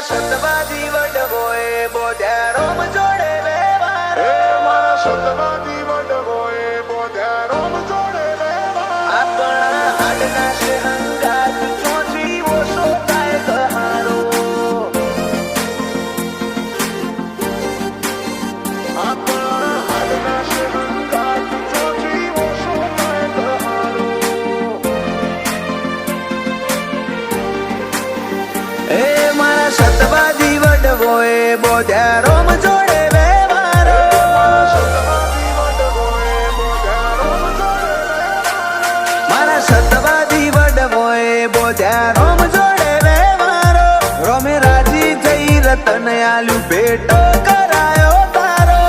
સતવાદી વડવોએ બોધ્યા રોમ જોડે વેવાર મારા સતવાદી વડવોએ બોધ્યા રોમ જોડે વેવાર આપણા હાડના છે હંગાત ચોથી ઓછો થાય કહારો આપણા હાડના છે હંગાત ચોથી ઓછો થાય કહારો એ મારા સતવાદી વડવોએ બોધ્યા રોમ જોડે વેવારો મારા સતવાદી વડવોએ બોધ્યા રોમ જોડે વેવારો રોમે રાજી થઈ રતન આલ્યું ભેટો કરાયો તારો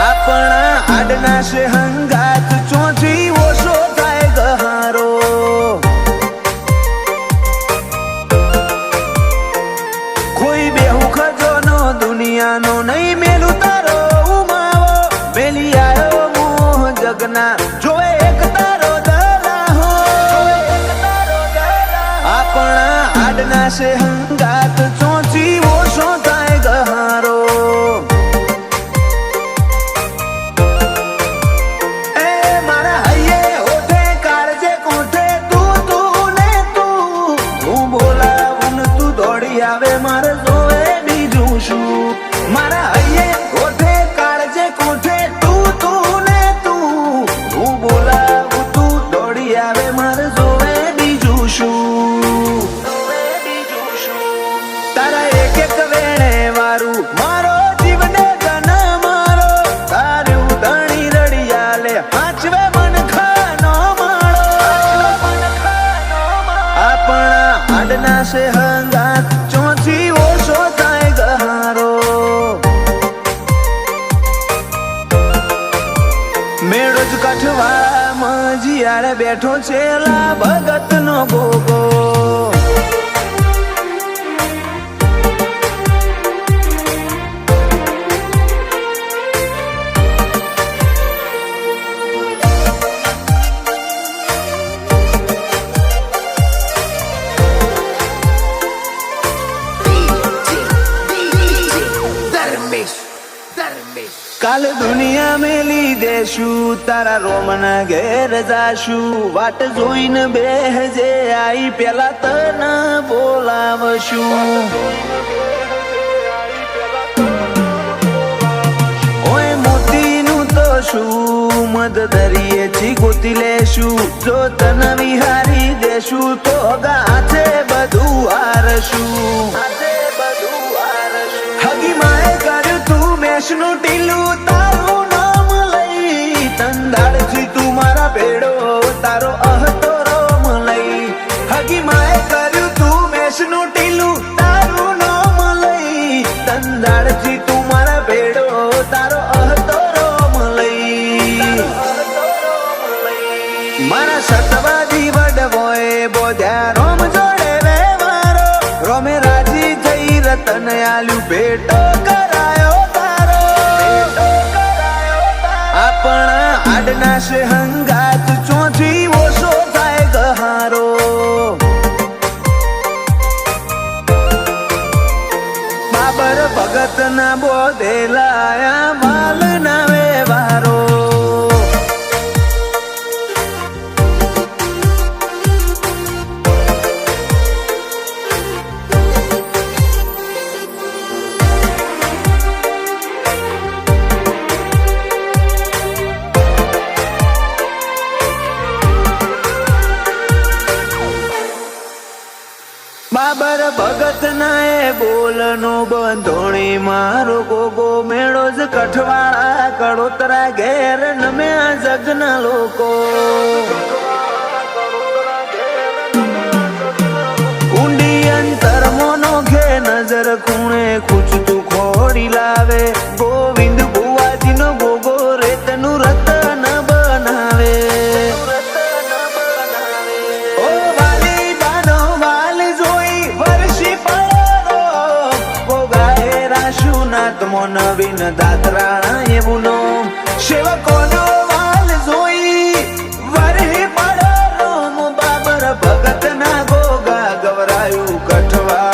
આપણા હાડના છે હંગાત ચોથી ઓછો થાય ગહારો કોઈ બેહુ ખજોનો દુનિયાનો નહીં મેલું તારો ઉમાવો મેલી આયો મોહ જગના જોવે એક તારો દરાહો આપણા હાડના છે હંગાત ચોથી ઓછો થાય ગહારો એ મારા હૈયે હોઠે કાળજે કોઠે તું ને તું હું બોલાવું ને તું દોડી આવે મારે જોવે બીજું શું મારા હૈયે હોઠે કાળજે કોઠે તું ને તું હું બોલાવું તું દોડી આવે મારે જોવે બીજું શું તારા એક એક વેણે વારું મારો જીવને ધન મારો તારું ધણી રડિયા લે હાચવે મન ખાનો માળો આપણા હાડના છે હંગાત ચોથી ઓછો થાય ગહારો મેળો જ કાઠવાળામાં જીયાળે બેઠો છે લા ભગત નો ગોગો કાલ દુનિયા મેલી દેશું તારા રોમના ઘેર જાશું વાટ જોઈને બેહજે આઈ પેલા તને બોલાવશું ઓય મોતીનું તો શું મદ દરિયેથી ગોતી લેશું જો તને વિહારી દેશું તો ગાથે બધું હારશું હગી માએ કર્યું તું મેષનું ટીલું તારું નામ લઈ તંદાળથી તું મારા ભેડો તારો અહતો રોમ લઈ હગી માએ કર્યું તું મેષનું ટીલું તારું નામ લઈ તંદાળથી તું મારા ભેડો તારો અહતો રોમ લઈ મારા સતવાદી વડવોએ બોધ્યા રોમ જોડે વેવારો રોમે રાજી થઈ રતન આલ્યું ભેટો કરાયો તારો આપણા હાડના છે હંગાત ચોથી ઓછો થાય ગહારો બાબર ભગત ના બોધેલાયા માલ ના વેવારો બાબર ભગત ના એ બોલનો બંધોણી મારો ગોગો મેળો જ કઠવાળા કડોતરા ઘેર નમ્યા જગના લોકો ઊંડી અંતર મોનો ઘે નજર ખૂણે ખૂચતું ખોડી લાવે ગોવિંદ બુવાજીનો ગોગો રેતનું રતન બનાવે નવીન દાતરાણા એવું નો સેવકોનો વાલ જોઈ વરહી પડો રોમ બાબર ભગત ના ગોગા ગવરાયું કઠવા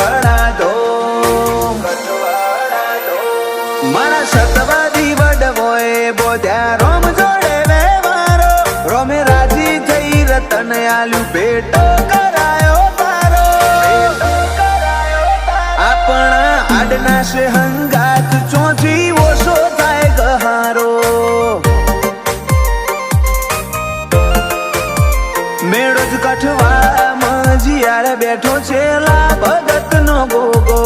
તને આલ્યું પેટ કરાયો તારો આપણા આડના છે હંગાત ચોથી ઓછો થાય ગહારો મેળો જ કઠવામાં જીયાર બેઠો છે લા ભગત નો ગોગો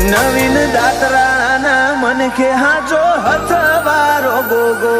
નવીન દાતરાના મન કે હાચો હથવારો ગોગો